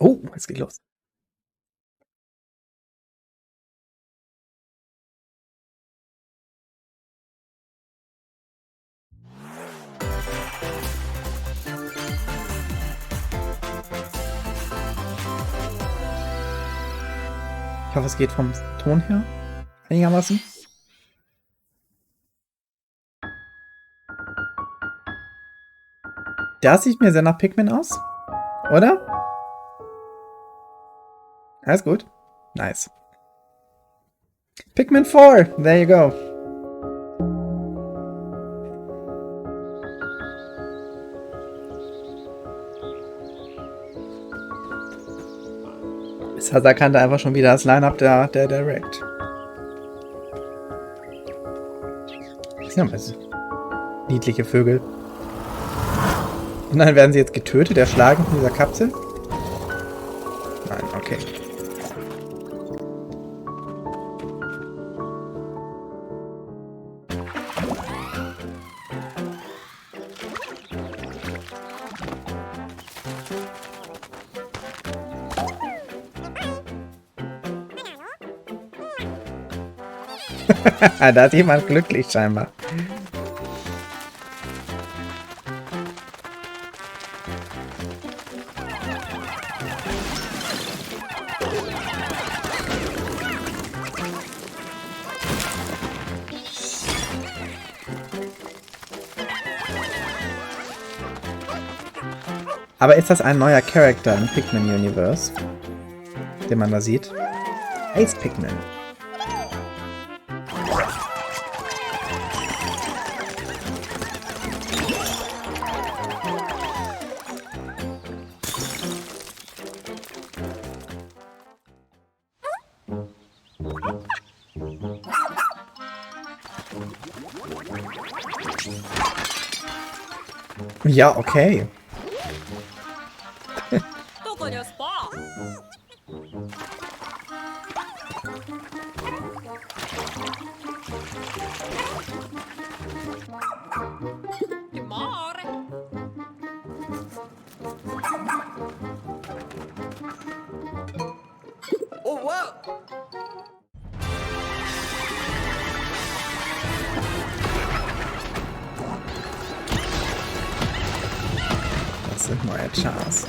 Oh, es geht los. Ich hoffe, es geht vom Ton her einigermaßen. Das sieht mir sehr nach Pikmin aus, oder? Alles gut. Nice. Pikmin 4, there you go. Sasa kannte einfach schon wieder das Line-Up der Direct. Das sind aber niedliche Vögel. Und dann werden sie jetzt getötet, erschlagen von dieser Kapsel? Nein, okay. Da ist jemand glücklich scheinbar. Aber ist das ein neuer Charakter im Pikmin-Universe, den man da sieht? Ace Pikmin. Ja, okay. Das sind neue Chars.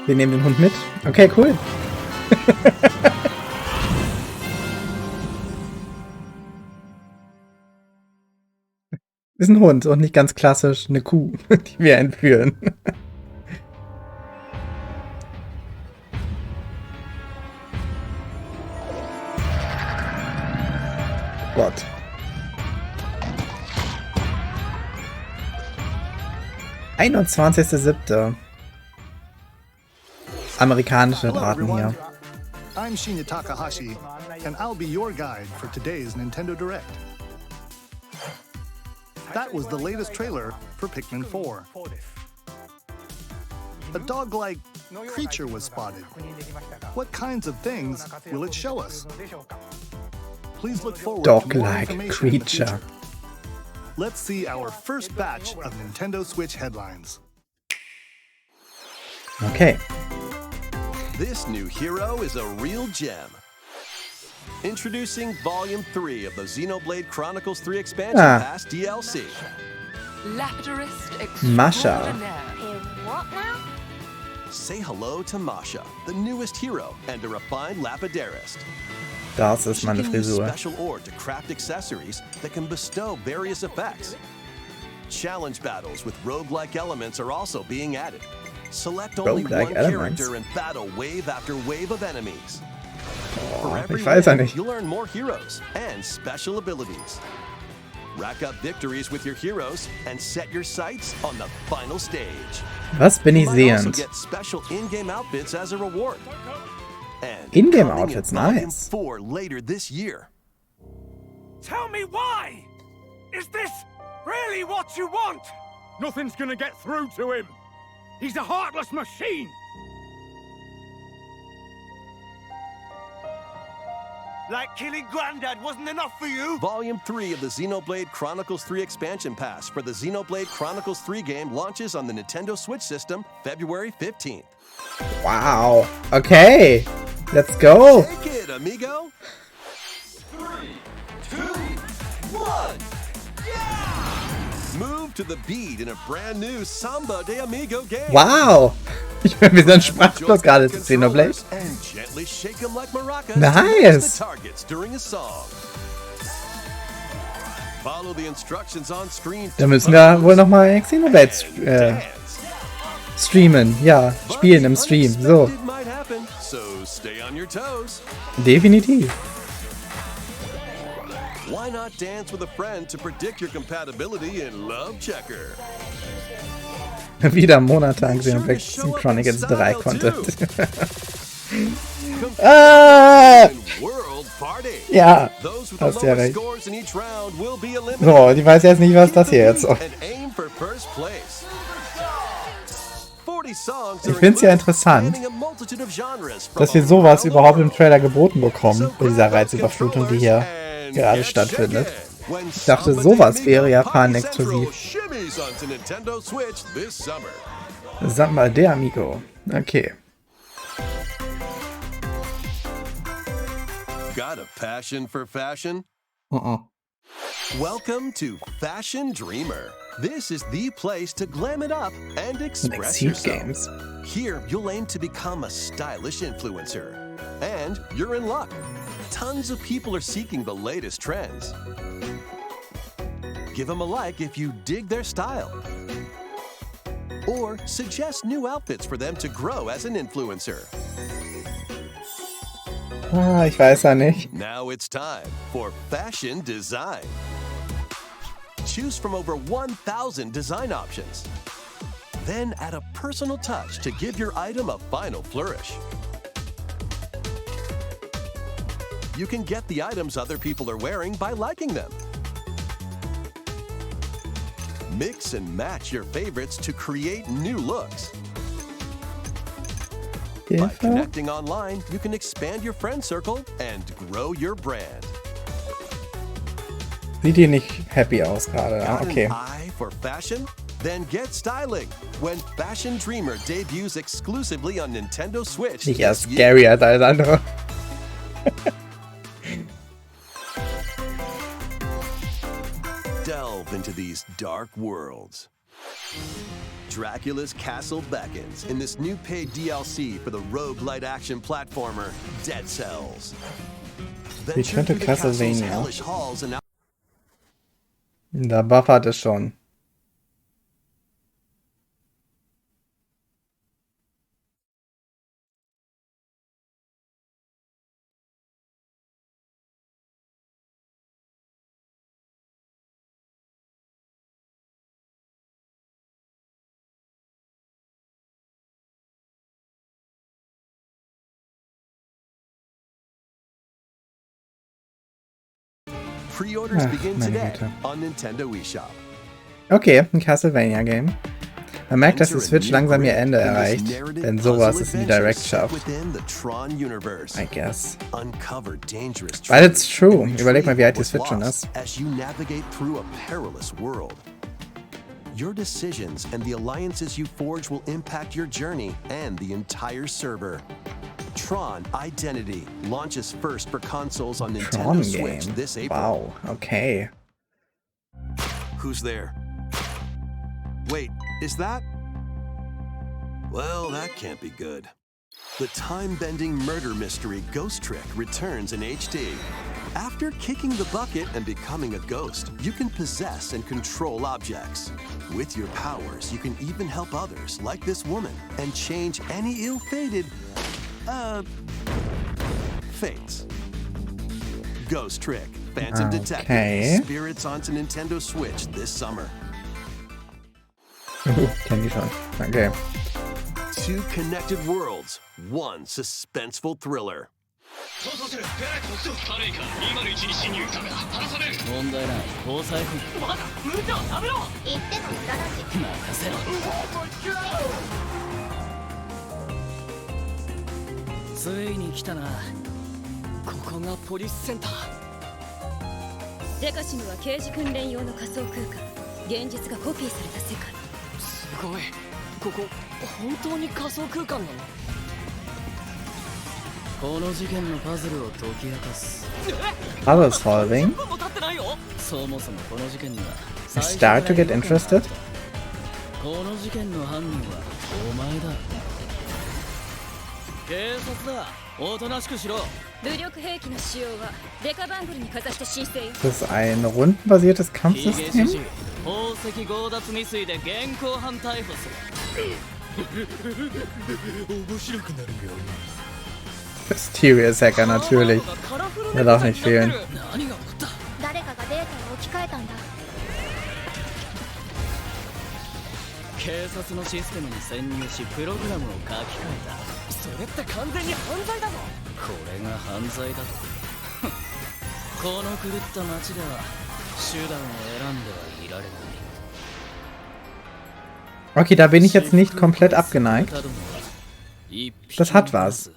Wir nehmen den Hund mit. Okay, cool. Ist ein Hund und nicht ganz klassisch eine Kuh, die wir entführen. Gott. (21.07.) Amerikanische Daten hier. I'm Shinya Takahashi, and I'll be your guide for today's Nintendo Direct. That was the latest trailer for Pikmin 4. A dog-like creature was spotted. What kinds of things will it show us? Please look forward to more Dog-like information in the creature. future. Let's see our first batch of Nintendo Switch headlines. Okay. This new hero is a real gem. Introducing Volume 3 of the Xenoblade Chronicles 3 Expansion Pass DLC. Masha. What now? Say hello to Masha, the newest hero and a refined Lapidarist. Das ist meine She can use Frisur. special ore to craft accessories that can bestow various effects. Challenge battles with roguelike elements are also being added. Select only Roguelike one elements? character and battle wave after wave of enemies. Oh, For every ich weiß ja win, nicht. you'll earn more heroes and special abilities. Rack up victories with your heroes and set your sights on the final stage. Was bin ich You might also sehend? get special in-game outfits as a reward. And In-game coming outfits, in Volume nice. 4 later this year. Tell me why! Is this really what you want? Nothing's gonna get through to him! He's a heartless machine! Like killing Granddad wasn't enough for you? Volume 3 of the Xenoblade Chronicles 3 expansion pass for the Xenoblade Chronicles 3 game launches on the Nintendo Switch system February 15th. Wow. Okay. Let's go. Take it, amigo. 3, 2, 1. Yeah! Move to the beat in a brand new Samba de Amigo game. Wow. Wir sind sprachlos gerade zu Xenoblade. And gently shake them like maracas Nice. to match the targets during a song. Follow the instructions on screen. Da müssen wir wohl nochmal Xenoblade streamen. Ja, spielen im Stream. So. Definitiv. Why not dance with a friend to predict your compatibility in Love Checker? Wieder monatelang Xenoblade Chronicles 3 Content. Ah! Ja, hast ja recht. So, ich weiß jetzt nicht, was das hier jetzt soll. Ich finde es ja interessant, dass wir sowas überhaupt im Trailer geboten bekommen, bei dieser Reizüberflutung, die hier gerade stattfindet. Ich dachte, sowas wäre Japan-exklusiv. Sag mal, der Amigo. Okay. Got a passion for fashion? Welcome to Fashion Dreamer. This is the place to glam it up and express yourself. Games. Here, you'll aim to become a stylish influencer. And you're in luck. Tons of people are seeking the latest trends. Give them a like if you dig their style. Or suggest new outfits for them to grow as an influencer. Ah, ich weiß ja nicht. Now it's time for fashion design. Choose from over 1,000 design options. Then add a personal touch to give your item a final flourish. You can get the items other people are wearing by liking them. Mix and match your favorites to create new looks. By connecting online, you can expand your friend circle and grow your brand. Sieht hier nicht happy aus gerade. Ah, okay. Got an eye for fashion? Then get styling when Fashion Dreamer debuts exclusively on Nintendo Switch. Nicht erst scary als alles andere. Delve into these dark worlds. Dracula's castle beckons in this new paid DLC for the roguelite action platformer Dead Cells. Ich könnte Castlevania. Da buffert es schon. Pre-orders begin today on Nintendo eShop. Okay, ein Castlevania-Game. Man merkt, dass die Switch langsam ihr Ende erreicht, wenn sowas es in die Direct schafft. I guess. But it's true. Überleg mal, wie alt die Switch schon ist. Your decisions and the alliances you forge will impact your journey and the entire server. Tron Identity launches first for consoles on Nintendo Switch this April. Wow, okay. Who's there? Wait, is that? Well, that can't be good. The time-bending murder mystery Ghost Trick returns in HD. After kicking the bucket and becoming a ghost, you can possess and control objects. With your powers, you can even help others, like this woman, and change any ill-fated, fates. Ghost Trick, Phantom Detective, Spirits onto Nintendo Switch this summer. Kenn die schon. Okay. 2 connected worlds, 1 suspenseful thriller. デカシムは刑事訓練用の仮想空間。現実がコピーされた世界。すごい。ここ本当に仮想空間なの？この事件のパズルを解き明かす。Puzzle solving? そもそもこの事件には I start to get interested? この事件の犯人はお前だ。警察だ。おとなしくしろ。武力兵器の使用はデカバングルにかざした申請よ。Das ist ein rundenbasiertes Kampfsystem? 宝石強奪未遂で現行犯逮捕する。面白くなるよ。Mysterious Hacker natürlich. Wird auch nicht fehlen. 誰かがデータを置き換えたんだ。警察のシステムに潜入しプログラムを書き換えた。それって完全に犯罪だぞ。これが犯罪だと。この狂った街では手段を選んではいられない。Okay, da bin ich jetzt nicht komplett abgeneigt. Das hat was.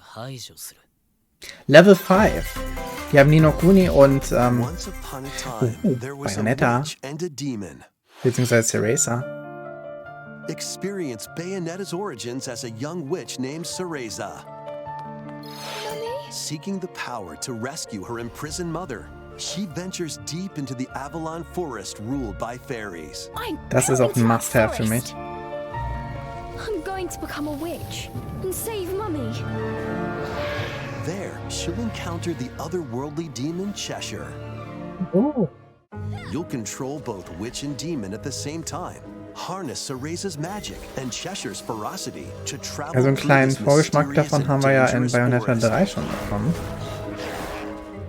Level 5. Die haben Ni no Kuni und Bayonetta. Beziehungsweise Cereza. Experience Bayonetta's origins as a young witch named Cereza. Seeking the power to rescue her imprisoned mother, she ventures deep into the Avalon Forest ruled by fairies. Das ist auch ein Must-Have für mich. I'm going to become a witch and save Mummy. There, she'll encounter the otherworldly demon Cheshire. Oh. You'll control both witch and demon at the same time. Harness Cereza's magic and Cheshire's ferocity to travel. Also einen kleinen Vorgeschmack davon haben wir ja in Bayonetta 3 schon bekommen.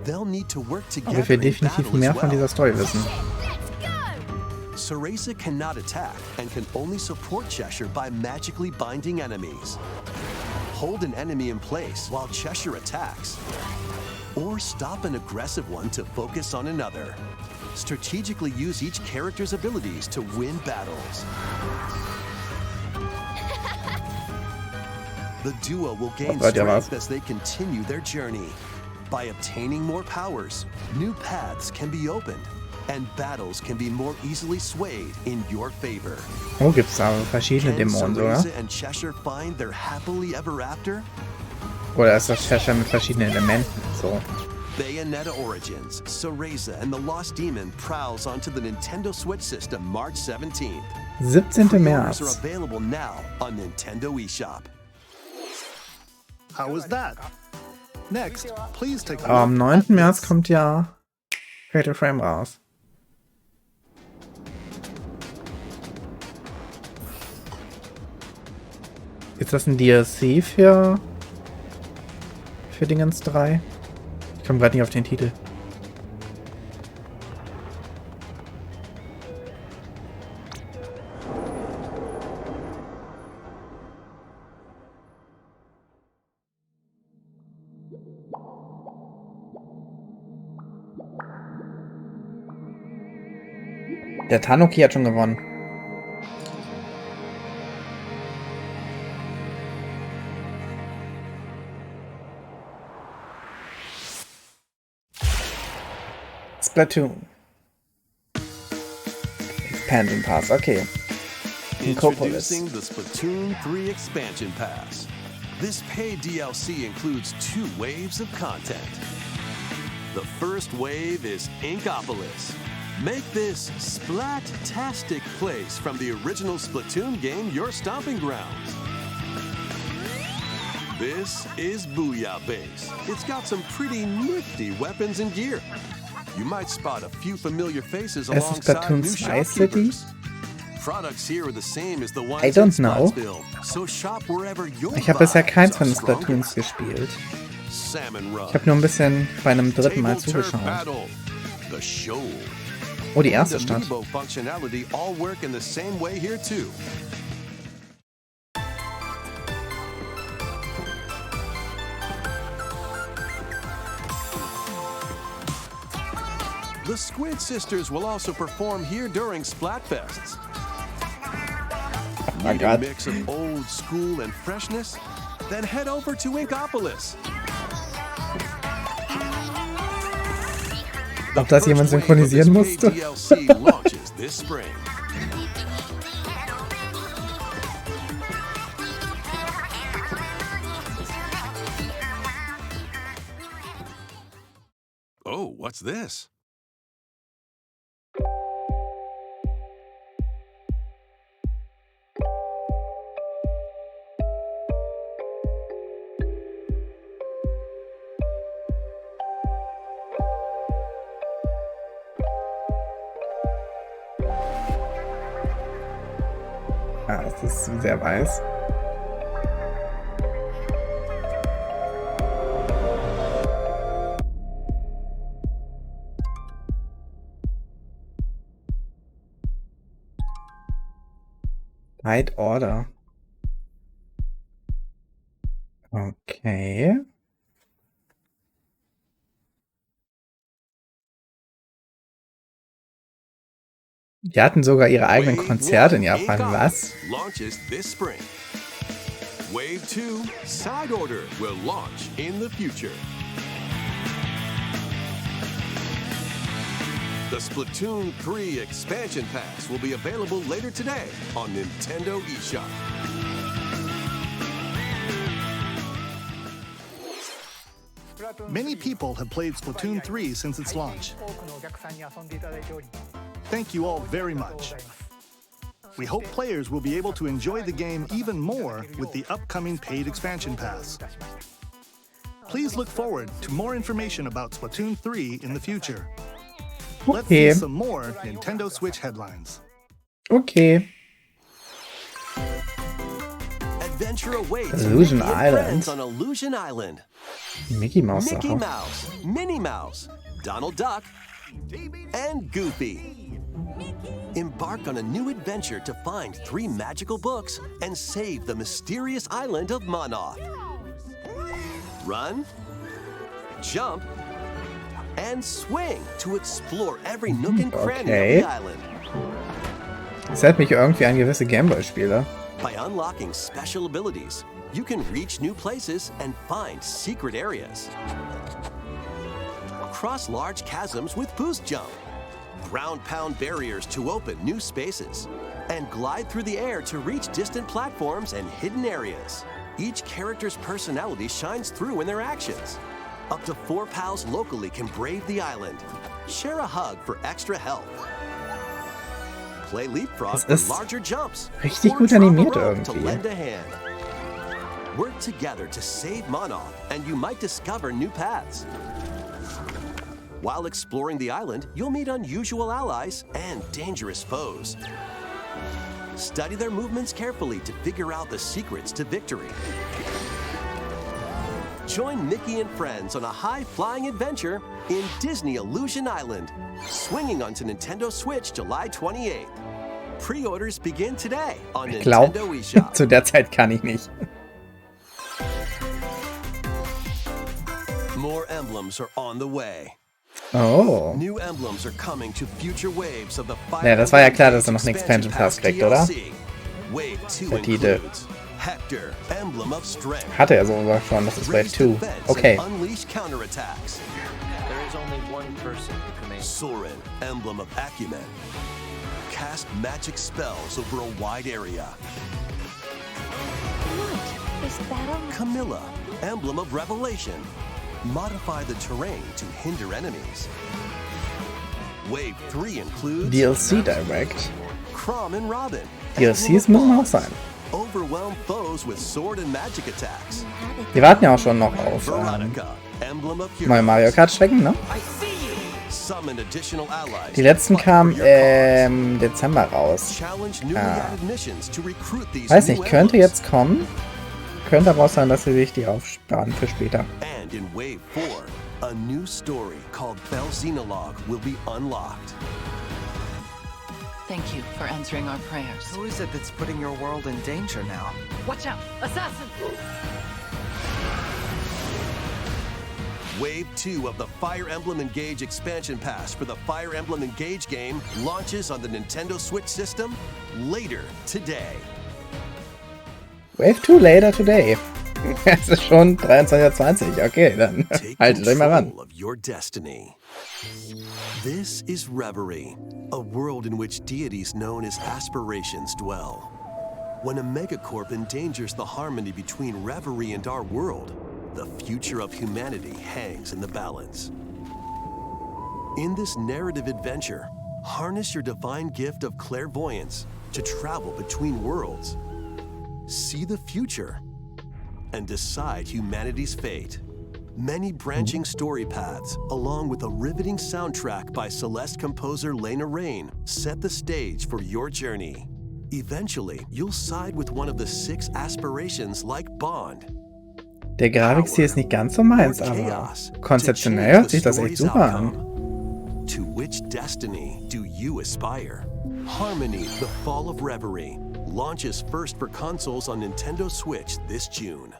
Aber wir definitiv mehr von dieser Story wissen. Cereza cannot attack and can only support Cheshire by magically binding enemies. Hold an enemy in place while Cheshire attacks, or stop an aggressive one to focus on another. Strategically use each character's abilities to win battles. The duo will gain strength as they continue their journey. By obtaining more powers, new paths can be opened, and battles can be more easily swayed in your favor. Oh, gibt's da verschiedene Dämonen sogar? Can Cereza and Cheshire find their happily ever after? Oder ist das Cheshire mit verschiedenen Elementen? So. Bayonetta Origins, Cereza and the Lost Demon prowls onto the Nintendo Switch system March 17th. 17. Pre-orders are März. available now on Nintendo eShop. How was that? Next, please take a Aber am look 9. at März this. kommt ja Fatal Frame raus. Ist das ein DLC für Dingens 3? Ich komme gerade nicht auf den Titel. Der Tanuki hat schon gewonnen. Splatoon. Expansion Pass, okay. Introducing the Splatoon 3 Expansion Pass. This paid DLC includes 2 waves of content. The first wave is Inkopolis. Make this splat-tastic place from the original Splatoon game your stomping grounds. This is Booyah Base. It's got some pretty nifty weapons and gear. You might spot a few familiar faces alongside new shopkeepers. Products here are the same as the ones I don't in know. Splatsville, so shop wherever your Ich habe bisher keins vibes von are den Splatoons strongest. gespielt. Salmon Run. Ich habe nur ein bisschen bei einem dritten Mal Table Turf zugeschaut. Battle. The Show. Oh, die And erste the Stadt. Amiibo functionality all work in the same way here too. The Squid Sisters will also perform here during Splatfests. Oh my Need a God. mix of old school and freshness? Then head over to Inkopolis. Ob das jemand synchronisieren musste? Oh, what's this? Ah, das ist sehr weiß. Right Order. Okay. Die hatten sogar ihre eigenen Konzerte in Japan. Was? Launches this spring. Wave 2 Side Order will launch in the future. The Splatoon 3 expansion pass will be available later today on Nintendo eShop. Many people have played Splatoon 3 since its launch. Thank you all very much. We hope players will be able to enjoy the game even more with the upcoming paid expansion pass. Please look forward to more information about Splatoon 3 in the future. Let's see some more Nintendo Switch headlines. Okay. Adventure awaits Illusion Island. On Illusion Island. Mickey Mouse. Mickey Mouse, Minnie Mouse, Donald Duck, and Goofy. Embark on a new adventure to find 3 magical books and save the mysterious island of Monoth. Run, jump, and swing to explore every nook and cranny of the island. Das erinnert mich irgendwie an gewisse Gameboy-Spiele. By unlocking special abilities, you can reach new places and find secret areas. Cross large chasms with boost jump. Ground-pound barriers to open new spaces. And glide through the air to reach distant platforms and hidden areas. Each character's personality shines through in their actions. Up to 4 pals locally can brave the island. Share a hug for extra help. Play leapfrog for larger jumps. Richtig gut animiert irgendwie. To lend a hand. Work together to save Monoth, and you might discover new paths. While exploring the island, you'll meet unusual allies and dangerous foes. Study their movements carefully to figure out the secrets to victory. Join Mickey and friends on a high-flying adventure in Disney Illusion Island, swinging onto Nintendo Switch July 28th. Pre-orders begin today on Nintendo eShop. Zu der Zeit kann ich nicht. More emblems are on the way. Oh. New emblems are coming to future waves of the Fire Ja, das war ja klar, dass er noch einen Expansion Pass kriegt, oder? Wave 2 includes Hector, Emblem of Strength. Hatte er sogar schon, das ist Wave 2. Okay. Unleash counterattacks. There is only one person who commands. Soren, Emblem of Acumen. Cast magic spells over a wide area. What? Is that a... Camilla, Emblem of Revelation. Modify the terrain to hinder enemies. Wave 3 includes DLC Direct. Crom and Robin. DLCs müssen auch sein. Overwhelm foes with sword and magic attacks. Wir warten ja auch schon noch auf neue Mario Kart Strecken, ne? Die letzten kamen im Dezember raus. Weiß nicht, könnte jetzt kommen. Könnte aber auch sein, dass sie sich die aufsparen für später. And in Wave 4, a new story called Bell Xenologue will be unlocked. Thank you for answering our prayers. Who is it that's putting your world in danger now? Watch out! Assassin! Wave 2 of the Fire Emblem Engage expansion pass for the Fire Emblem Engage game launches on the Nintendo Switch system later today. Wave 2 later today. Es ist schon 23:20. Okay, dann haltet euch mal ran. Of your destiny. This is Reverie, a world in which deities known as aspirations dwell. When a megacorp endangers the harmony between Reverie and our world, the future of humanity hangs in the balance. In this narrative adventure, harness your divine gift of clairvoyance to travel between worlds, see the future, and decide humanity's fate. Many branching story paths, along with a riveting soundtrack by Celeste composer Lena Raine, set the stage for your journey. Eventually, you'll side with one of the 6 aspirations like Bond. Der Grafikstil ist nicht ganz so meins, aber konzeptionell hört sich das echt super an. To which destiny do you aspire? Harmony: The Fall of Reverie launches first for consoles on Nintendo Switch this June.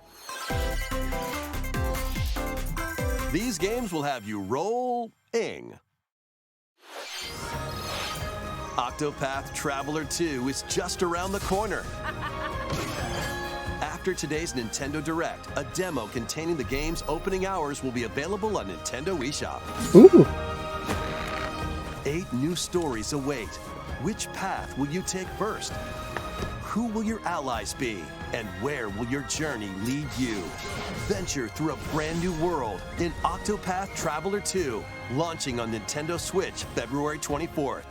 These games will have you roll-ing. Octopath Traveler 2 is just around the corner. After today's Nintendo Direct, a demo containing the game's opening hours will be available on Nintendo eShop. Ooh. 8 new stories await. Which path will you take first? Who will your allies be? And where will your journey lead you? Venture through a brand new world in Octopath Traveler 2, launching on Nintendo Switch February 24th.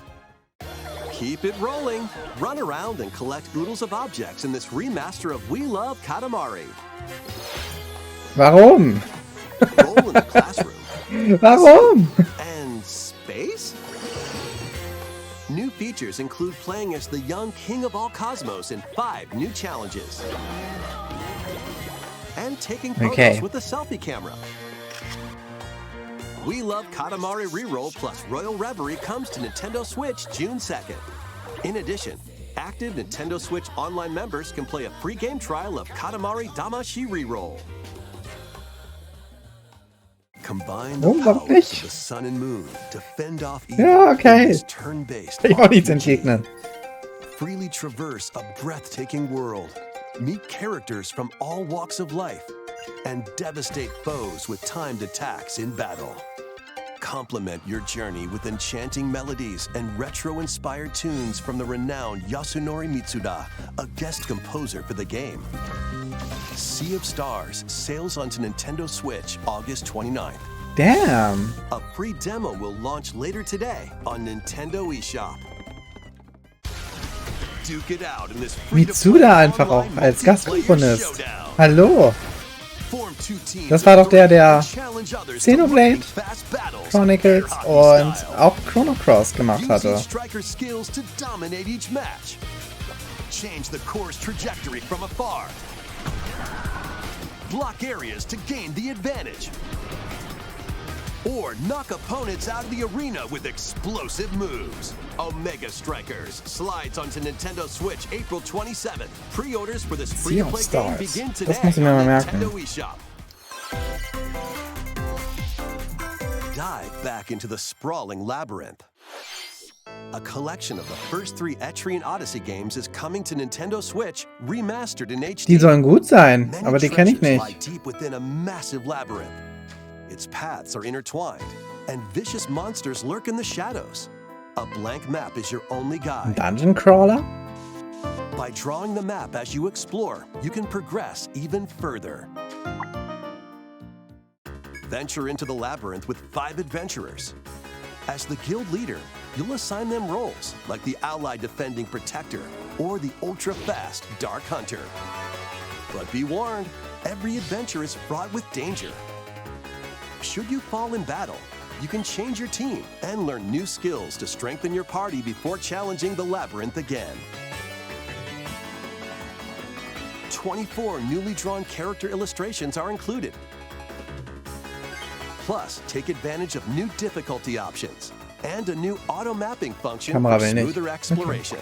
Keep it rolling. Run around and collect oodles of objects in this remaster of We Love Katamari. Warum? Roll in the classroom. Warum? And space? New features include playing as the young king of all cosmos in 5 new challenges. And taking photos with a selfie camera. We Love Katamari Reroll plus Royal Reverie comes to Nintendo Switch June 2nd. In addition, active Nintendo Switch Online members can play a free game trial of Katamari Damashi Reroll. Combine the powers of the sun and moon to fend off evil in this turn-based RPG. Freely traverse a breathtaking world, meet characters from all walks of life, and devastate foes with timed attacks in battle. Complement your journey with enchanting melodies and retro-inspired tunes from the renowned Yasunori Mitsuda, a guest composer for the game. Sea of Stars sails onto Nintendo Switch August 29th. Damn! A free demo will launch later today on Nintendo eShop. Duke it out in this Mitsuda einfach auch als Gastkomponist. Hallo! Das war doch der Xenoblade Chronicles und auch Chrono Cross gemacht hatte. Change the course trajectory from afar. Block areas to gain the advantage. Or knock opponents out of the arena with explosive moves. Omega Strikers slides onto Nintendo Switch April 27th. Pre-orders for this free-to-play game begin today on Nintendo eShop. Dive back into the sprawling labyrinth. A collection of the first 3 Etrian Odyssey games is coming to Nintendo Switch, remastered in HD. Die sollen gut sein, aber die kenne ich nicht. Lie deep within a massive labyrinth. Its paths are intertwined, and vicious monsters lurk in the shadows. A blank map is your only guide. Dungeon Crawler? By drawing the map as you explore, you can progress even further. Venture into the labyrinth with 5 adventurers. As the guild leader, you'll assign them roles, like the Allied Defending Protector or the ultra-fast Dark Hunter. But be warned, every adventure is fraught with danger. Should you fall in battle, you can change your team and learn new skills to strengthen your party before challenging the labyrinth again. 24 newly drawn character illustrations are included. Plus, take advantage of new difficulty options and a new auto-mapping function for smoother exploration.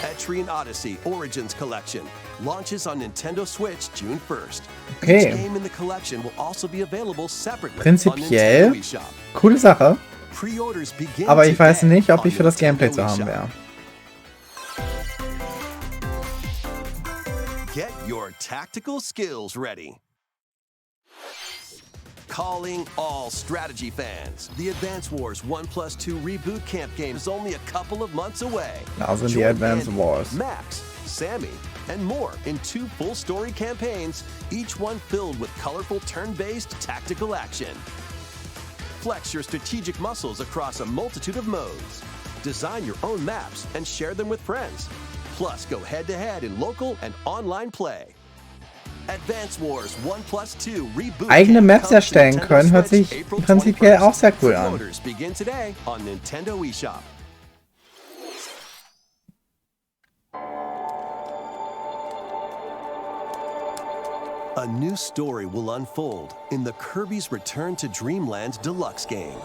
Etrian Odyssey Origins Collection launches on Nintendo Switch June 1st. Each game in the collection will also be available separately on Nintendo eShop. Coole Sache. Pre-orders begin Aber ich weiß nicht, ob ich für das Gameplay zu haben wäre. Get your tactical skills ready. Calling all strategy fans. The Advance Wars 1+2 Reboot Camp game is only a couple of months away. Now sind die Join Advance Andy, Wars. Max, Sammy, and more in 2 full-story campaigns, each one filled with colorful turn-based tactical action. Flex your strategic muscles across a multitude of modes. Design your own maps and share them with friends. Plus, go head-to-head in local and online play. Advance Wars 1+2 Reboot Eigene Camp Maps comes to erstellen Nintendo können, hört Switch sich April prinzipiell 21st. auch sehr cool an. Pre-orders begin today on Nintendo eShop. A new story will unfold in the Kirby's Return to Dreamland Deluxe game.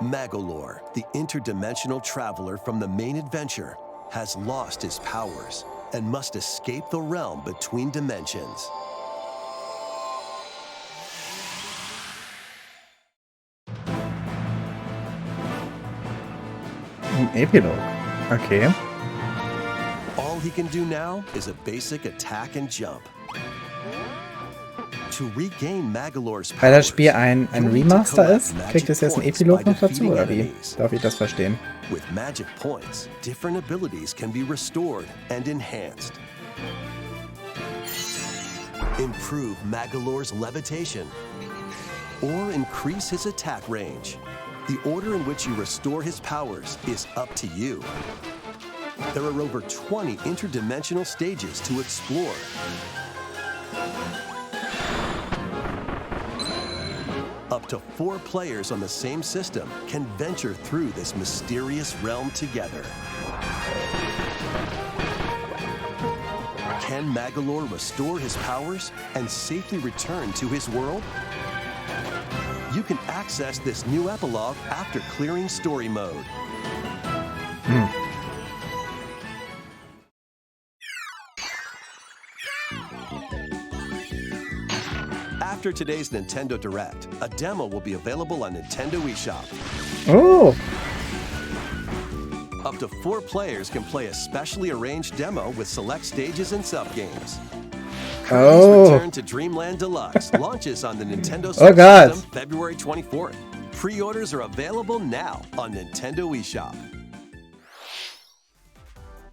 Magolor, the interdimensional traveler from the main adventure, has lost his powers and must escape the realm between dimensions. Epilog. Okay. All he can do now is a basic attack and jump. To regain Magolor's Weil das powers, Spiel ein you'll need to Remaster collect ist, magic kriegt es jetzt einen points Epilog by noch dazu, defeating oder wie? enemies. Darf ich das verstehen? With magic points, different abilities can be restored and enhanced. Improve Magolor's levitation or increase his attack range. The order in which you restore his powers is up to you. There are over 20 interdimensional stages to explore. Up to 4 players on the same system can venture through this mysterious realm together. Can Magolor restore his powers and safely return to his world? You can access this new epilogue after clearing story mode. After today's Nintendo Direct, a demo will be available on Nintendo eShop. Oh! Up to 4 players can play a specially arranged demo with select stages and sub-games. Kirby's Return to Dreamland Deluxe launches on the Nintendo Switch system February 24th. Pre-orders are available now on Nintendo eShop.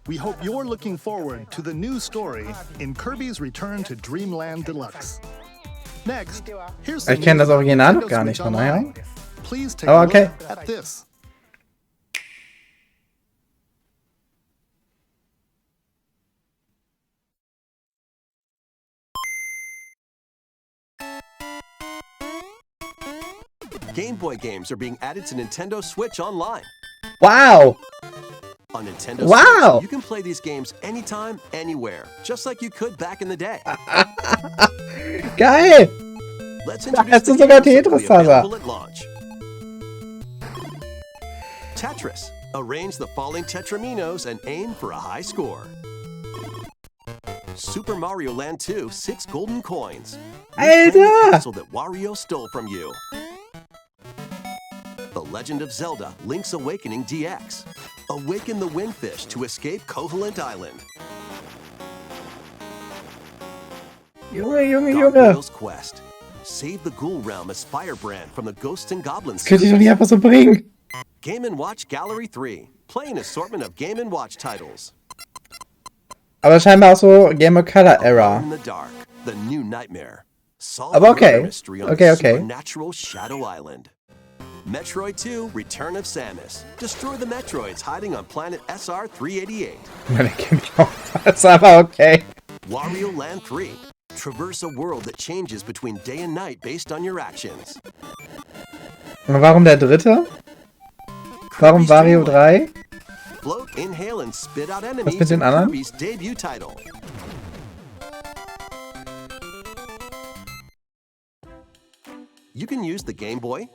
We hope you're looking forward to the new story in Kirby's Return to Dreamland Deluxe. Next, here's some Ich kenne das news on Original Nintendo noch gar nicht, Switch von daher. Online. Please take Aber a okay. look at this. Game Boy games are being added to Nintendo Switch Online. Wow! On Nintendo Wow! Switch, you can play these games anytime, anywhere, just like you could back in the day. Geil! Let's Da introduce hast du the sogar games that will be Tetris, Sasa. available at launch. Tetris. Arrange the falling tetraminos and aim for a high score. Super Mario Land 2, 6 golden coins. Reclaim the Alter! castle that Wario stole from you. The Legend of Zelda, Link's Awakening DX. Awaken the Windfish to escape Koholint Island. Junge! Gargoyle's Quest. Save the Ghoul Realm as Firebrand from the Ghosts and Goblins Das könnt ihr doch series. nicht einfach so bringen. Game & Watch Gallery 3. Play an assortment of Game & Watch titles. Aber scheinbar auch so Game of Color Alone Era. in the Dark, The New Nightmare. Solve Aber the okay. murder mystery on Okay, the okay. supernatural Shadow Island. Metroid 2, Return of Samus. Destroy the Metroids hiding on planet SR-388. Meine Game ist aber okay. Wario Land 3. Traverse a world that changes between day and night based on your actions. Und warum der dritte? Warum Kirby's Wario Dream 3? Float, inhale, and spit out mit enemies den in anderen? Kirby's debut title. You can use the Game Boy,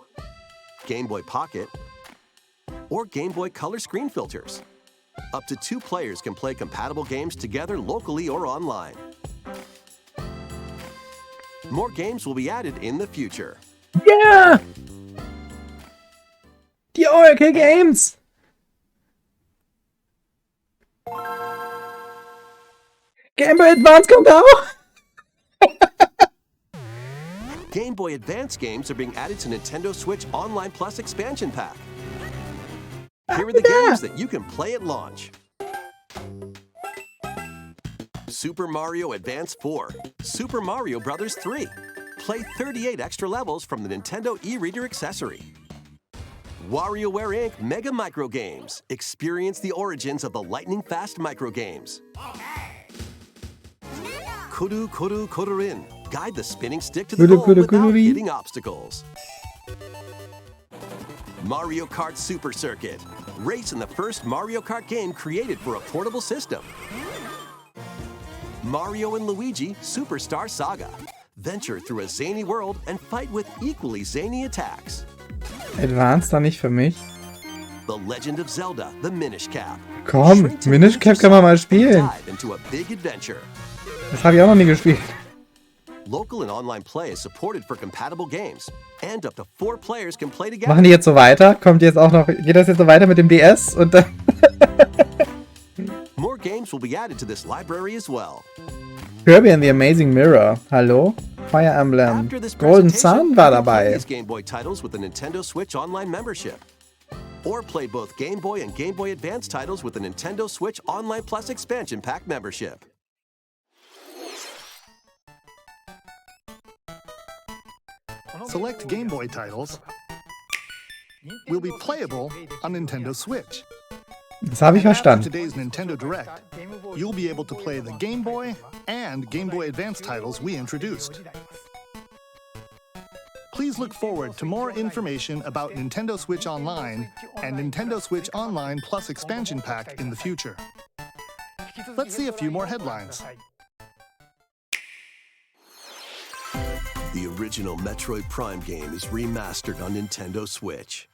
Game Boy Pocket, or Game Boy Color screen filters. Up to 2 players can play compatible games together locally or online. More games will be added in the future. Yeah! Die Oracle Games! Game Boy Advance kommt auch! Game Boy Advance games are being added to Nintendo Switch Online Plus expansion pack. Here are the games that you can play at launch. Super Mario Advance 4, Super Mario Bros. 3. Play 38 extra levels from the Nintendo e-reader accessory. WarioWare Inc. Mega Micro Games. Experience the origins of the lightning-fast micro games. Kuru Kuru Kururin. Guide the spinning stick to the goal without hitting obstacles. Mario Kart Super Circuit. Race in the first Mario Kart game created for a portable system. Mario and Luigi Superstar Saga. Venture through a zany world and fight with equally zany attacks. Advanced da nicht für mich. The Legend of Zelda, the Minish Cap. Komm, Minish Cap kann man mal spielen. Das habe ich auch noch nie gespielt. Local and online play is supported for compatible games, and up to 4 players can play together. Machen die jetzt so weiter? Kommt jetzt auch noch, geht das jetzt so weiter mit dem DS und dann More games will be added to this library as well. Kirby and the Amazing Mirror. Hallo? Fire Emblem. Golden Sun war dabei. Game Boy titles with the Nintendo Switch Online membership. Or play both Game Boy and Game Boy Advance titles with the Nintendo Switch Online Plus expansion pack membership. Select Game Boy titles will be playable on Nintendo Switch. Das habe ich verstanden. After today's Nintendo Direct, you'll be able to play the Game Boy and Game Boy Advance titles we introduced. Please look forward to more information about Nintendo Switch Online and Nintendo Switch Online Plus expansion pack in the future. Let's see a few more headlines. The original Metroid Prime game is remastered on Nintendo Switch.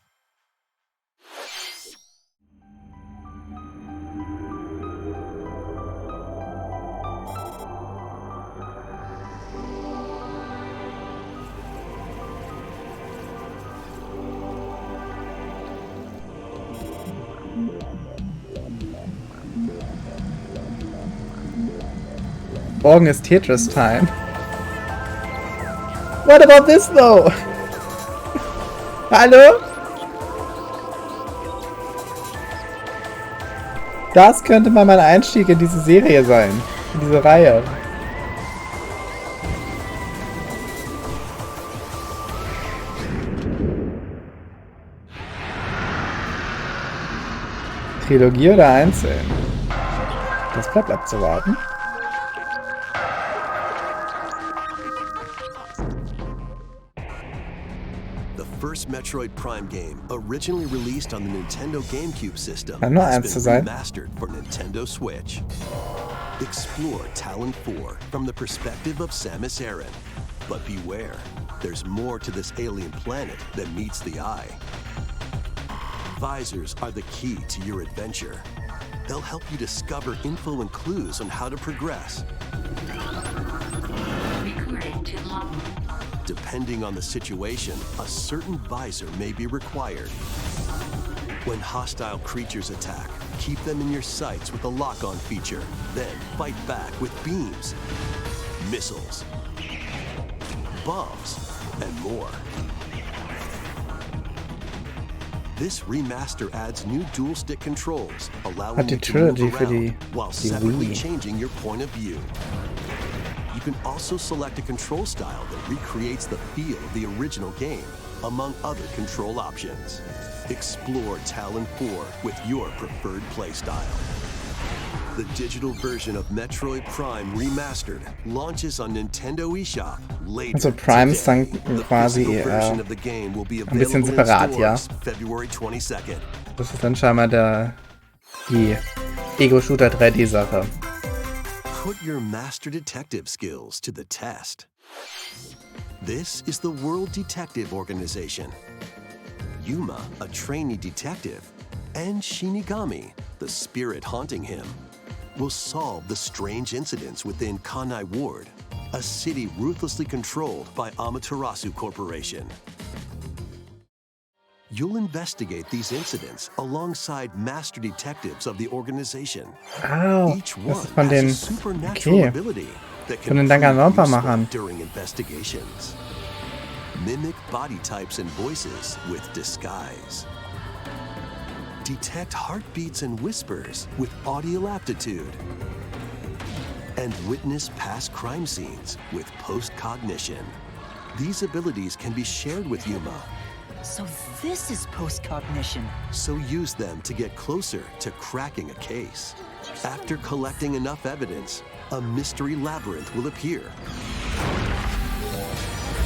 Morgen ist Tetris Time. What about this though? Hallo? Das könnte mal mein Einstieg in diese Serie sein. In diese Reihe. Trilogie oder einzeln? Das bleibt abzuwarten. First Metroid Prime game, originally released on the Nintendo GameCube system, nur has eins zu been sein. remastered for Nintendo Switch. Explore Talon 4 from the perspective of Samus Aran. But beware, there's more to this alien planet than meets the eye. Visors are the key to your adventure. They'll help you discover info and clues on how to progress. Depending on the situation, a certain visor may be required. When hostile creatures attack, keep them in your sights with the lock-on feature. Then fight back with beams, missiles, bombs, and more. This remaster adds new dual-stick controls, allowing you to move around while separately changing your point of view. You can also select a control style that recreates the feel of the original game, among other control options. Explore Talon 4 with your preferred playstyle. The digital version of Metroid Prime Remastered launches on Nintendo eShop later Also Prime ist dann quasi ein bisschen separat, ja. February 22nd. Das ist dann scheinbar die Ego-Shooter 3D-Sache. Put your master detective skills to the test. This is the World Detective Organization. Yuma, a trainee detective, and Shinigami, the spirit haunting him, will solve the strange incidents within Kanai Ward, a city ruthlessly controlled by Amaterasu Corporation. You'll investigate these incidents alongside master detectives of the organization. Each one has a supernatural ability that can prove useful during investigations. Mimic body types and voices with disguise. Detect heartbeats and whispers with audio aptitude. And witness past crime scenes with post-cognition. These abilities can be shared with Yuma. So this is post-cognition. So use them to get closer to cracking a case. After collecting enough evidence, a mystery labyrinth will appear.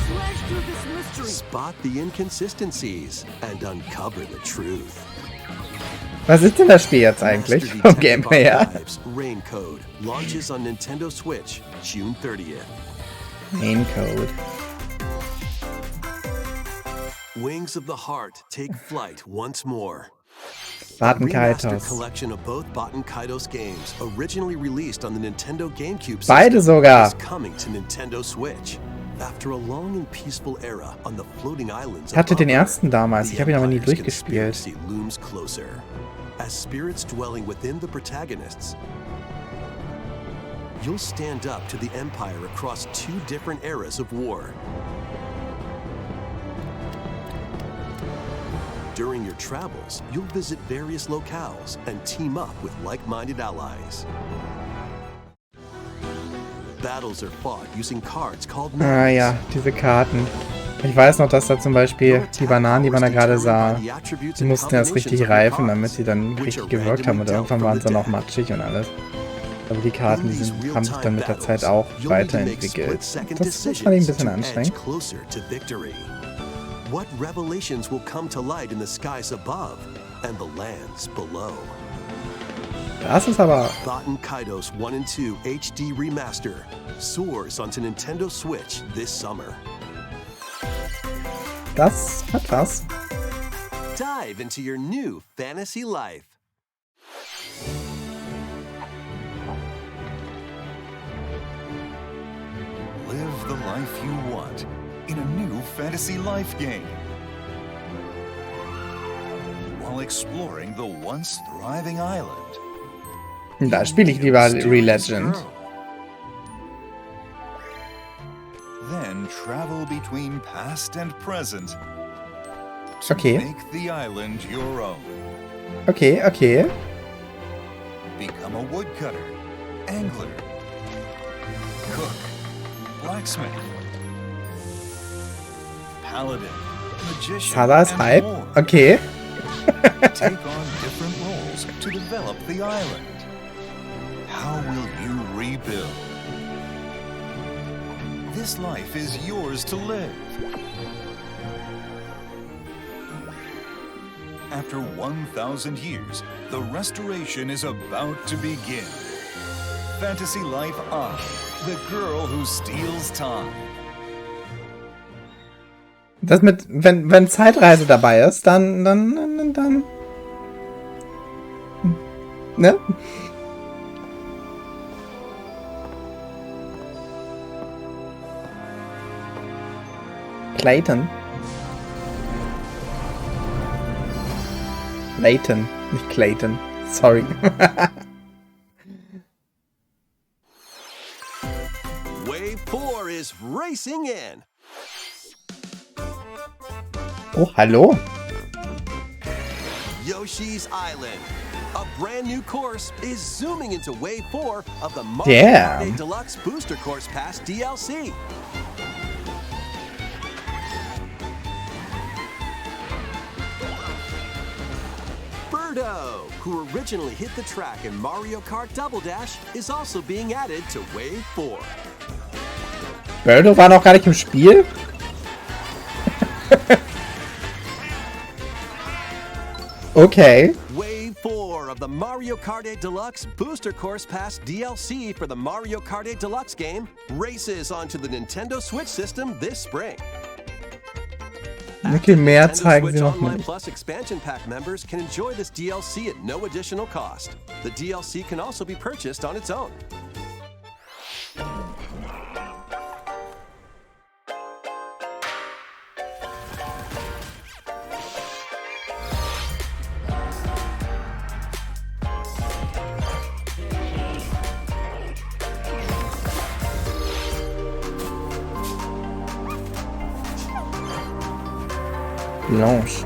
Slash through this mystery. Spot the inconsistencies and uncover the truth. Was ist denn das Spiel jetzt eigentlich vom Gameplay her? Rain Code launches on Nintendo Switch June 30th. Rain Code. Wings of the Heart take flight once more. Baten Remastered Kaitos. collection of both Baten Kaitos games, originally released on the Nintendo GameCube system, Beide sogar. is coming to Nintendo Switch. After a long and peaceful era on the floating islands Ich hatte of den Upper, ersten damals, ich habe ihn aber nie the Empire's durchgespielt. conspiracy looms closer. As spirits dwelling within the protagonists, you'll stand up to the Empire across two different eras of war. During your travels, you'll visit various locales and team up with like-minded allies. Battles are fought using cards called Ah ja, diese Karten. Ich weiß noch, dass da zum Beispiel die Bananen, die man da gerade sah, die mussten erst richtig reifen, damit sie dann richtig gewirkt haben. Und irgendwann waren sie dann auch matschig und alles. Aber die Karten, haben sich dann mit der Zeit auch weiterentwickelt. Das fand ich ein bisschen anstrengend. What revelations will come to light in the skies above and the lands below? Das ist aber... Baten Kaitos 1 and 2 HD Remaster soars onto Nintendo Switch this summer. Das hat was. Dive into your new fantasy life. Live the life you want in a new fantasy life game, while exploring the once thriving island. Da spiele ich lieber Re-Legend. Then travel between past and present to Okay. make the island your own. Okay, okay. Become a woodcutter, angler, cook, blacksmith, paladin, magician, Salas and Hype. more. Okay. Take on different roles to develop the island. How will you rebuild? This life is yours to live. After 1,000 years, the restoration is about to begin. Fantasy Life I, the girl who steals time. Das mit, wenn Zeitreise dabei ist, dann. Ne? Clayton. Layton, nicht Clayton. Sorry. Wave 4 is racing in. Oh, hallo. Yoshi's Island. A brand new course is zooming into Wave 4 of the Mario Damn. Kart Deluxe Booster Course Pass DLC. Birdo, who originally hit the track in Mario Kart Double Dash, is also being added to Wave 4. Birdo war noch gar nicht im Spiel? Okay. Wave 4 of the Mario Kart 8 Deluxe Booster Course Pass DLC for the Mario Kart 8 Deluxe game races onto the Nintendo Switch system this spring. Wirklich mehr Nintendo zeigen Switch sie noch Online nicht. Plus Expansion Pack members can enjoy this DLC at no additional cost. The DLC can also be purchased on its own. Blanche.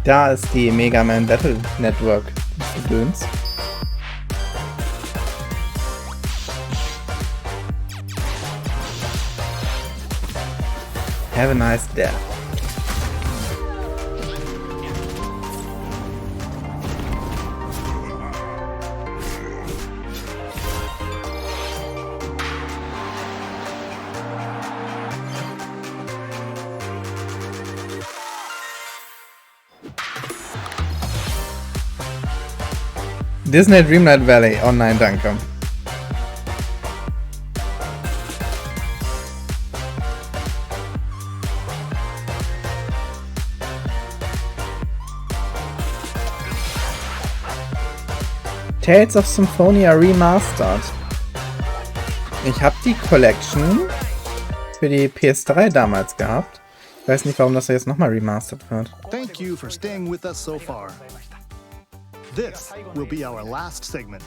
Da ist die Mega Man Battle Network Gedöns. Have a nice day. Disney Dreamlight Valley. Oh nein, danke. Tales of Symphonia Remastered. Ich habe die Collection für die PS3 damals gehabt. Ich weiß nicht, warum das jetzt nochmal remastered wird. Thank you for staying with us so far. This will be our last segment.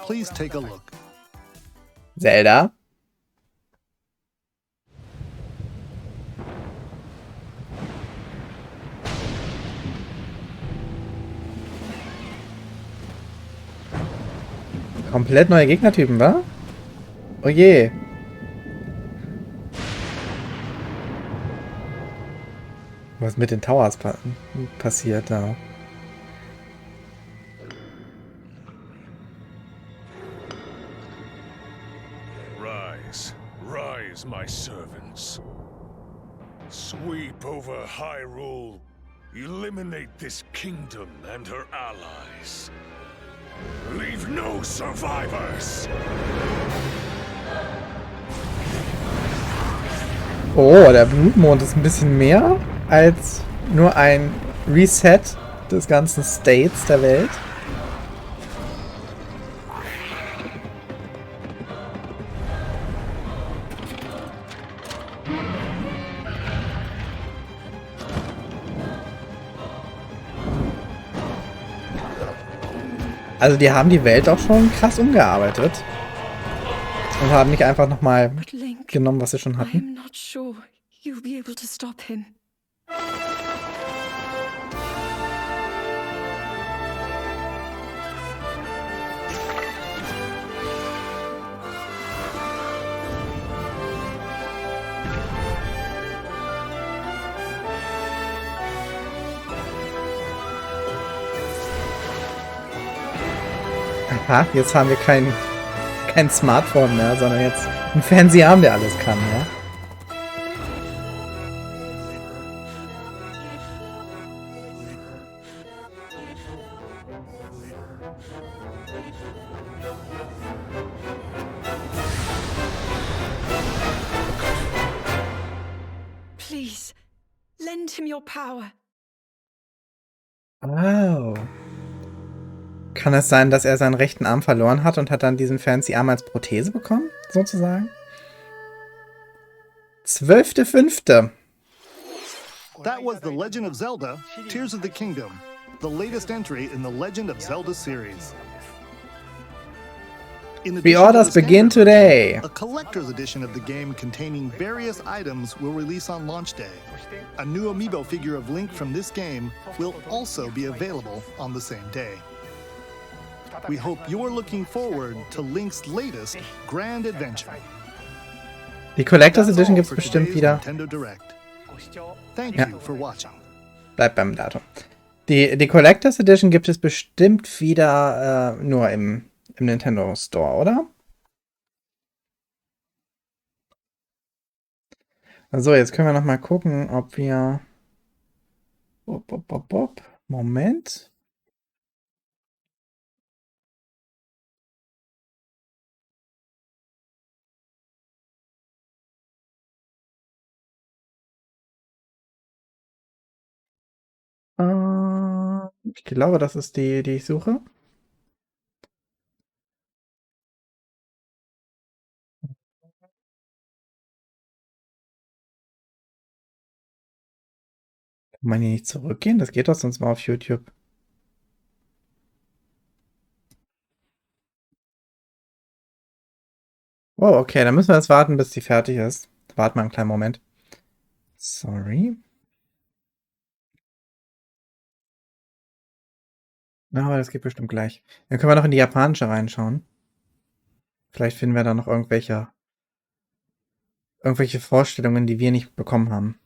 Please take a look. Zelda. Komplett neue Gegnertypen, wa? Oh je. Was mit den Towers passiert da? Rise, my servants. Sweep over Hyrule. Eliminate this kingdom and her allies. Leave no survivors. Oh, der Blutmond ist ein bisschen mehr als nur ein Reset des ganzen States der Welt. Also die haben die Welt auch schon krass umgearbeitet. Und haben nicht einfach nochmal genommen, was sie schon hatten. Aha, jetzt haben wir kein Smartphone mehr, sondern jetzt einen Fernseher, der alles kann, ja? Please, lend him your power. Wow. Kann es sein, dass er seinen rechten Arm verloren hat und hat dann diesen fancy Arm als Prothese bekommen, sozusagen? 12.05. That was The Legend of Zelda: Tears of the Kingdom, the latest entry in the Legend of Zelda series. Pre-orders begin today. A collector's edition of the game containing various items will release on launch day. A new amiibo figure of Link from this game will also be available on the same day. We hope you're looking forward to Link's latest grand adventure. Die Collector's Edition gibt's bestimmt wieder. Thank you for watching. Bleibt beim Datum. Die Collector's Edition gibt es bestimmt wieder nur im Nintendo Store, oder? So, jetzt können wir noch mal gucken, ob wir... Moment. Ich glaube, das ist die ich suche. Kann man hier nicht zurückgehen? Das geht doch sonst mal auf YouTube. Wow, okay, dann müssen wir jetzt warten, bis die fertig ist. Warten wir einen kleinen Moment. Sorry. Na, aber das geht bestimmt gleich. Dann können wir noch in die japanische reinschauen. Vielleicht finden wir da noch irgendwelche Vorstellungen, die wir nicht bekommen haben.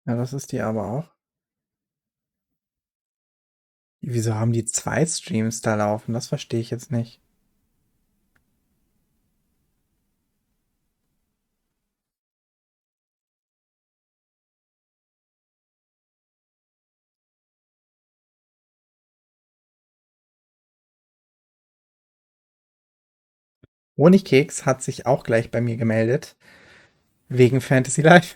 Ja, das ist die aber auch. Wieso haben die 2 Streams da laufen? Das verstehe ich jetzt nicht. Honigkeks hat sich auch gleich bei mir gemeldet. Wegen Fantasy Life.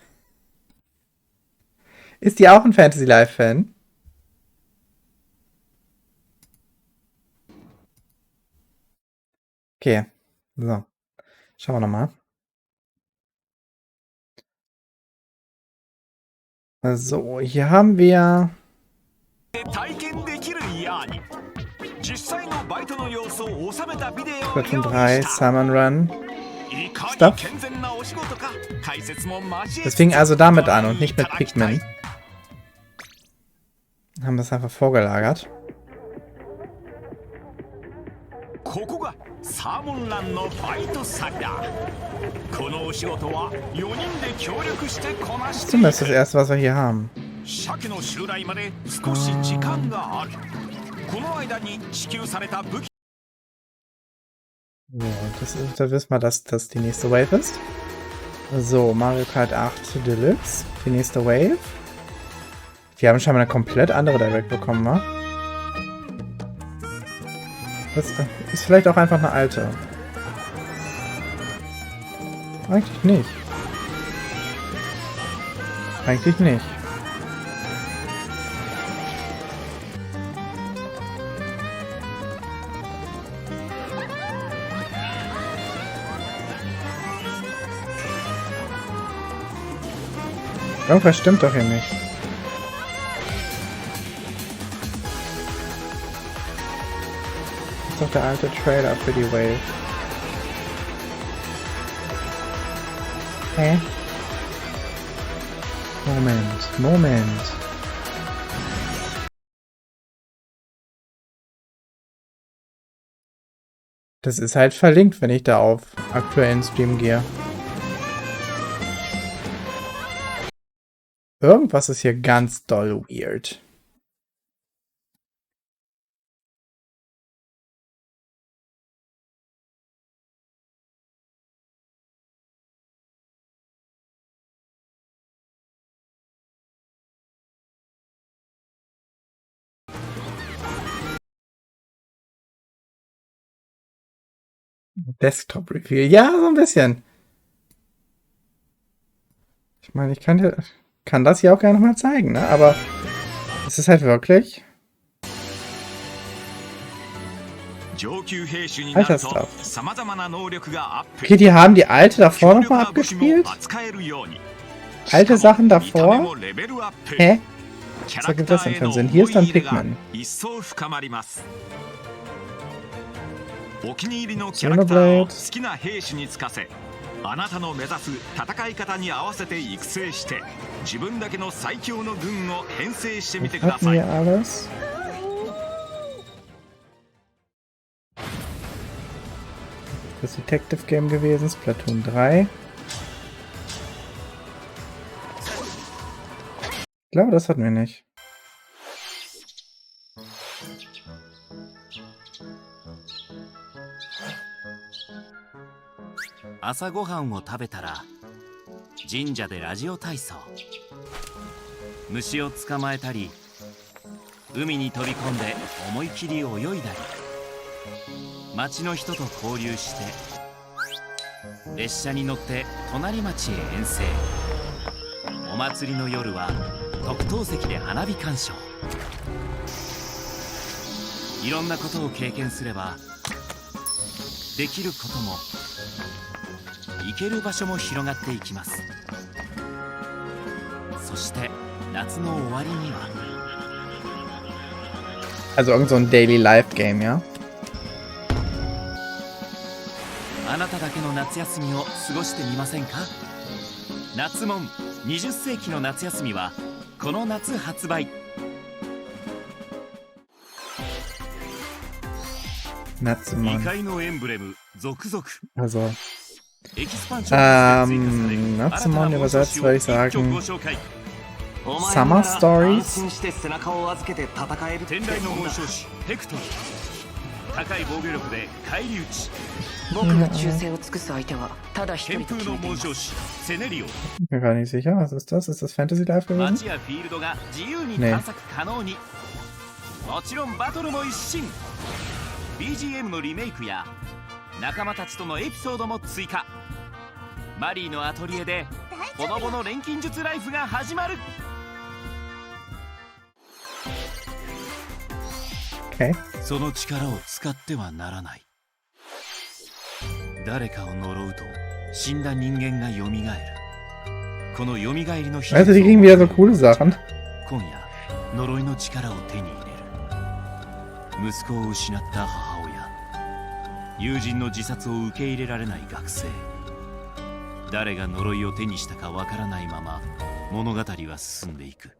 Ist die auch ein Fantasy Life-Fan? Okay. So. Schauen wir nochmal. So, hier haben wir 3 Salmon Run Stuff. Das fing also damit an und nicht mit Pikmin. Haben das einfach vorgelagert. Das ist zumindest das erste, was wir hier haben. So, da wissen wir, dass das die nächste Wave ist. So, Mario Kart 8 Deluxe, die nächste Wave. Wir haben scheinbar eine komplett andere Direct bekommen, wa? Das ist vielleicht auch einfach eine alte. Eigentlich nicht. Eigentlich nicht. Irgendwas stimmt doch hier nicht. Das ist doch der alte Trailer für die Wave. Hä? Moment. Das ist halt verlinkt, wenn ich da auf aktuellen Stream gehe. Irgendwas ist hier ganz doll weird. Desktop-Review. Ja, so ein bisschen. Ich meine, ich kann das hier auch gerne nochmal zeigen, ne? Aber es ist halt wirklich alter Stuff. Okay, die haben die alte davor nochmal abgespielt? Alte Sachen davor? Hä? Was ergibt das denn für einen Sinn? Hier ist dann Pikmin. Xenoblade. あなたの目指す戦い方に合わせて育成して自分だけの最強の軍を編成してみてください。 alles? Das Detective Game gewesen, Splatoon 3. Ich glaube, das hatten wir nicht. Abend 朝ごはんを食べたら神社でラジオ体操、虫を捕まえたり海に飛び込んで思い切り泳いだり町の人と交流して列車に乗って隣町へ遠征、お祭りの夜は特等席で花火鑑賞。いろんなことを経験すればできることも行ける場所も広がっていきます。そして夏の終わりには Also irgend so ein Daily Life Game, ja? あなただけの夏休みを過ごしてみませんか？夏もん20世紀の夏休みはこの夏発売。Natsumon. 2階のエンブレム続々。 Also, エキスパンションに追加される Natsumon übersetzt würde ich 新たな sagen ご紹介。 Summer Stories. 天雷の紋章師ヘクトル。高い防御力で返り討ち。僕が忠誠を尽くす相手はただ一人と決めています。 Ich bin gar nicht sicher. Was ist das? Ist das Fantasy Life gewesen? 街やフィールドが自由に探索可能に。もちろんバトルも一新。 BGM のリメイクや仲間たちとのエピソードも追加。マリーのアトリエでボノボノ錬金術ライフが始まる。 Okay. その力を使ってはならない。誰かを呪うと死んだ人間が蘇る。この蘇りの日 Also die kriegen wieder so coole Sachen. 今夜呪いの力を手に入れる。息子を失った母親、友人の自殺を受け入れられない学生、誰が呪いを手にしたかわからないまま物語は進んでいく。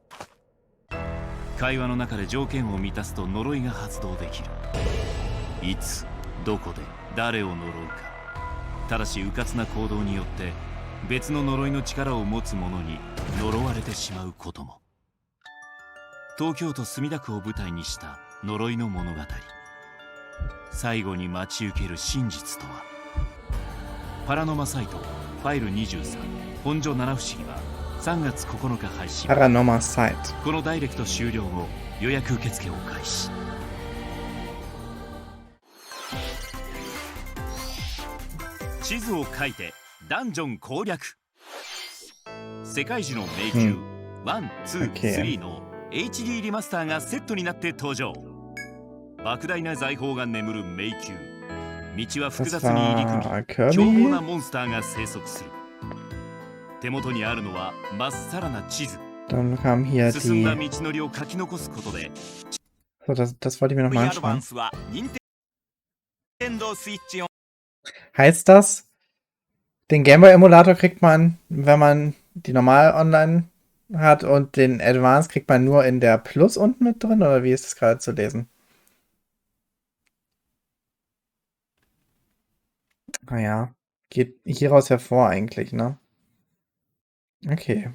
会話の中で条件を満たすと呪いが発動できる。いつどこで誰を呪うか。ただし迂闊な行動によって別の呪いの力を持つ者に呪われてしまうことも。東京都墨田区を舞台にした呪いの物語。最後に待ち受ける真実とは。パラノマサイトファイル23本所七不思議は3月9日配信。 Paranormal Site. このダイレクト終了後予約受付を開始。地図を書いてダンジョン攻略。世界樹の迷宮、1、2、3の HD リマスターがセットになって登場。莫大な財宝が眠る迷宮。道は複雑に入り組み、凶暴なモンスターが生息する。手元にあるのはまっさらな地図。 Dann kam hier 進んだ die... 道のりを書き残すことで。 So, das wollte ich mir nochmal anschauen. Heißt das, den Gameboy-Emulator kriegt man, wenn man die normal online hat und den Advance kriegt man nur in der Plus unten mit drin? Oder wie ist das gerade zu lesen? Naja, geht hieraus hervor eigentlich, ne? Okay.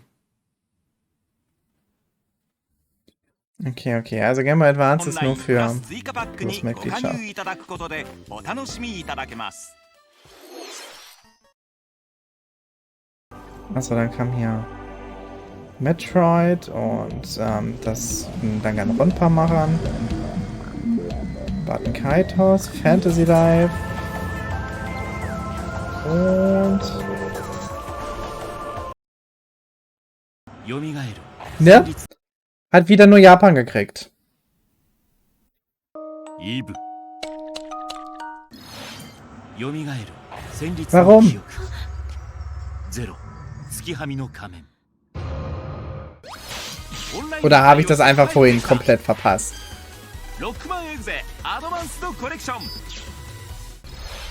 Okay, also Game Boy Advance ist nur für Plus-Mitgliedschaft. Achso, dann kam hier Metroid und das Danganronpa-Machern. Button Kaitos, Fantasy Life. Und... Ja, hat wieder nur Japan gekriegt. Warum? Oder habe ich das einfach vorhin komplett verpasst?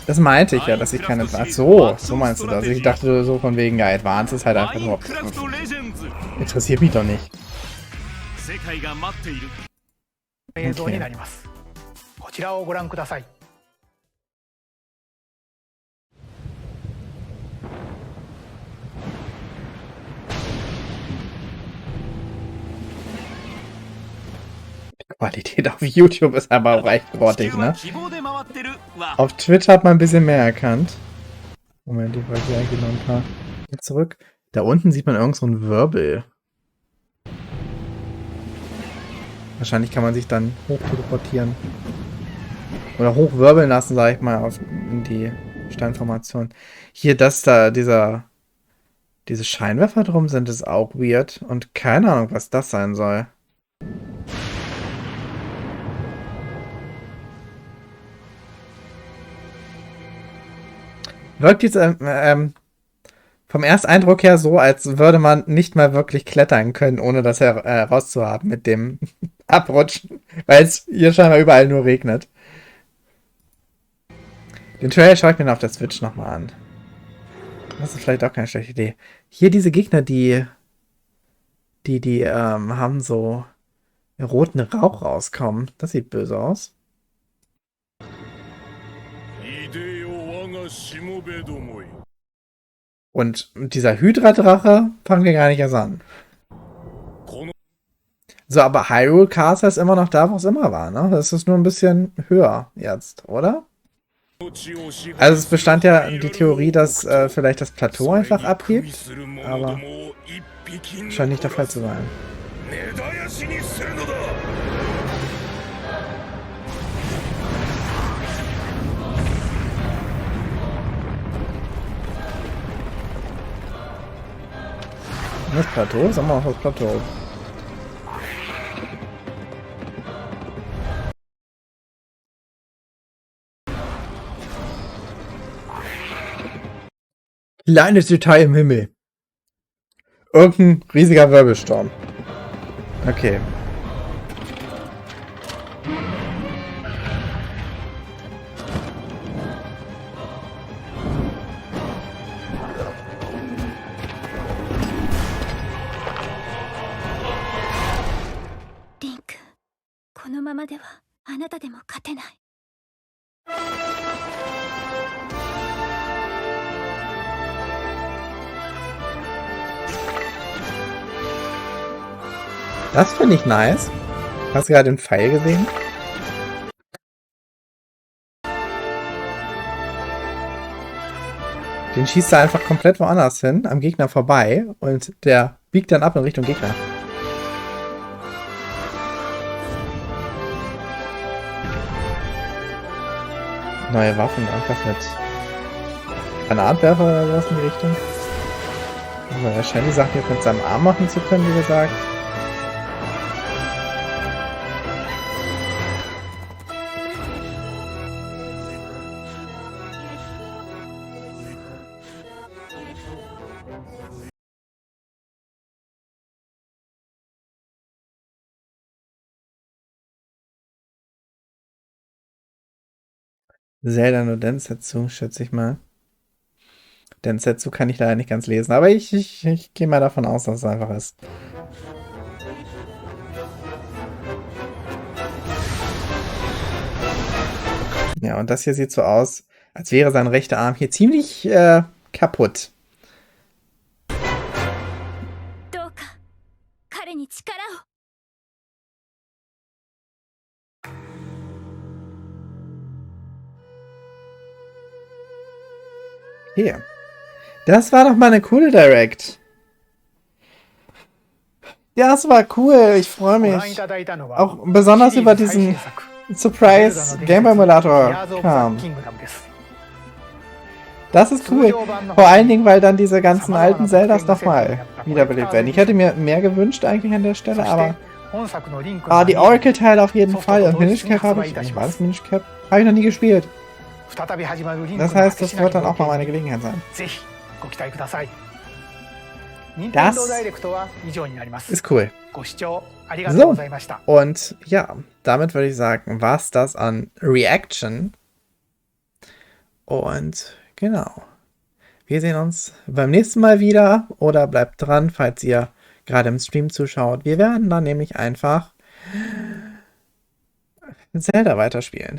Das meinte ich ja, dass ich keine... Ach so, so meinst du das. Ich dachte so von wegen, ja, Advance ist halt einfach nur... Interessiert mich doch nicht. Okay. Qualität auf YouTube ist aber auch recht grottig, ne? Auf Twitch hat man ein bisschen mehr erkannt. Moment, ich wollte hier eigentlich noch ein paar zurück. Da unten sieht man irgend so einen Wirbel. Wahrscheinlich kann man sich dann hochteleportieren. Oder hochwirbeln lassen, sag ich mal, in die Steinformation. Hier, dass da diese Scheinwerfer drum sind, ist auch weird. Und keine Ahnung, was das sein soll. Wirkt jetzt vom Ersteindruck her so, als würde man nicht mal wirklich klettern können, ohne das herauszuhaben mit dem Abrutschen, weil es hier scheinbar überall nur regnet. Den Trailer schaue ich mir auf der Switch nochmal an. Das ist vielleicht auch keine schlechte Idee. Hier diese Gegner, die haben so roten Rauch rauskommen. Das sieht böse aus. Und dieser Hydra-Drache fangen wir gar nicht erst an. So, aber Hyrule Castle ist immer noch da, wo es immer war, ne? Das ist nur ein bisschen höher jetzt, oder? Also es bestand ja die Theorie, dass vielleicht das Plateau einfach abhebt, aber scheint nicht der Fall zu sein. Das Plateau? Sagen wir auch das Plateau. Kleines Detail im Himmel. Irgendein riesiger Wirbelsturm. Okay. Link, このままではあなたでも勝てない。Das finde ich nice. Hast du gerade den Pfeil gesehen? Den schießt er einfach komplett woanders hin, am Gegner vorbei, und der biegt dann ab in Richtung Gegner. Neue Waffen, irgendwas mit Granatwerfer oder sowas in die Richtung. Also er scheint die Sachen jetzt mit seinem Arm machen zu können, wie gesagt. Zelda nur Densetsu, schätze ich mal. Densetsu kann ich leider nicht ganz lesen, aber ich gehe mal davon aus, dass es einfach ist. Ja, und das hier sieht so aus, als wäre sein rechter Arm hier ziemlich kaputt. Hier. Das war doch mal eine coole Direct. Das war cool, ich freue mich. Auch besonders über diesen Surprise Game Boy Emulator kam. Das ist cool. Vor allen Dingen, weil dann diese ganzen alten Zeldas nochmal wiederbelebt werden. Ich hätte mir mehr gewünscht eigentlich an der Stelle, aber die Oracle-Teile auf jeden Fall. Und Minish Cap habe ich... war das Minish Cap? Habe ich noch nie gespielt. Das heißt, das wird dann auch mal meine Gelegenheit sein. Das ist cool. So, und ja, damit würde ich sagen, war es das an Reaction. Und genau, wir sehen uns beim nächsten Mal wieder oder bleibt dran, falls ihr gerade im Stream zuschaut. Wir werden dann nämlich einfach Zelda weiterspielen.